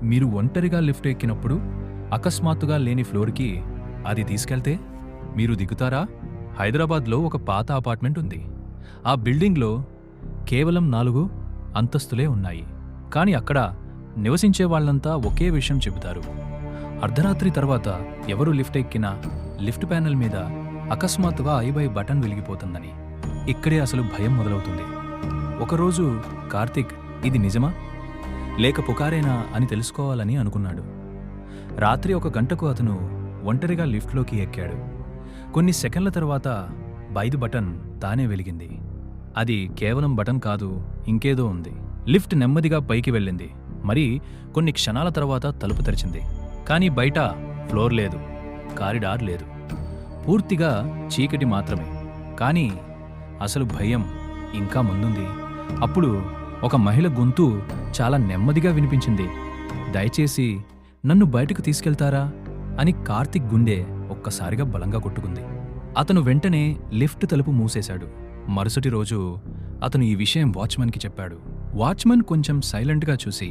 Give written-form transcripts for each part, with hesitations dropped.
మీరు ఒంటరిగా లిఫ్ట్ ఎక్కినప్పుడు అకస్మాత్తుగా లేని ఫ్లోర్కి అది తీసుకెళ్తే మీరు దిగుతారా? హైదరాబాద్లో ఒక పాత అపార్ట్మెంట్ ఉంది. ఆ బిల్డింగ్లో కేవలం 4 అంతస్తులే ఉన్నాయి. కానీ అక్కడ నివసించే వాళ్ళంతా ఒకే విషయం చెబుతారు. అర్ధరాత్రి తర్వాత ఎవరు లిఫ్ట్ ఎక్కినా లిఫ్ట్ ప్యానెల్ మీద అకస్మాత్తుగా ఐబై బటన్ వెలిగిపోతుందని. ఇక్కడే అసలు భయం మొదలవుతుంది. ఒకరోజు కార్తీక్ ఇది నిజమా లేక పుకారేనా అని తెలుసుకోవాలని అనుకున్నాడు. రాత్రి 1 గంటకు అతను ఒంటరిగా లిఫ్ట్లోకి ఎక్కాడు. కొన్ని సెకండ్ల తర్వాత బైదు బటన్ తానే వెలిగింది. అది కేవలం బటన్ కాదు, ఇంకేదో ఉంది. లిఫ్ట్ నెమ్మదిగా పైకి వెళ్ళింది. మరి కొన్ని క్షణాల తర్వాత తలుపు తెరిచింది. కానీ బయట ఫ్లోర్ లేదు, కారిడార్ లేదు, పూర్తిగా చీకటి మాత్రమే. కానీ అసలు భయం ఇంకా ముందుంది. అప్పుడు ఒక మహిళ గొంతు చాలా నెమ్మదిగా వినిపించింది. దయచేసి నన్ను బయటకు తీసుకెళ్తారా అని కార్తీక్ గుండె ఒక్కసారిగా బలంగా కొట్టుకుంది. అతను వెంటనే లిఫ్ట్ తలుపు మూసేశాడు. మరుసటి రోజు అతను ఈ విషయం వాచ్మన్కి చెప్పాడు. వాచ్మన్ కొంచెం సైలెంట్గా చూసి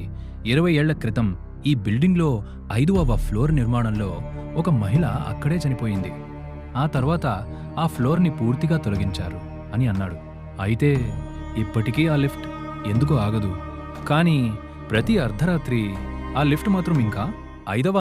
20 ఏళ్ల క్రితం ఈ బిల్డింగ్లో 5వ ఫ్లోర్ నిర్మాణంలో ఒక మహిళ అక్కడే చనిపోయింది. ఆ తర్వాత ఆ ఫ్లోర్ని పూర్తిగా తొలగించారు అని అన్నాడు. అయితే ఇప్పటికీ ఆ లిఫ్ట్ ఎందుకు ఆగదు? కానీ ప్రతి అర్ధరాత్రి ఆ లిఫ్ట్ మాత్రం ఇంకా 5వ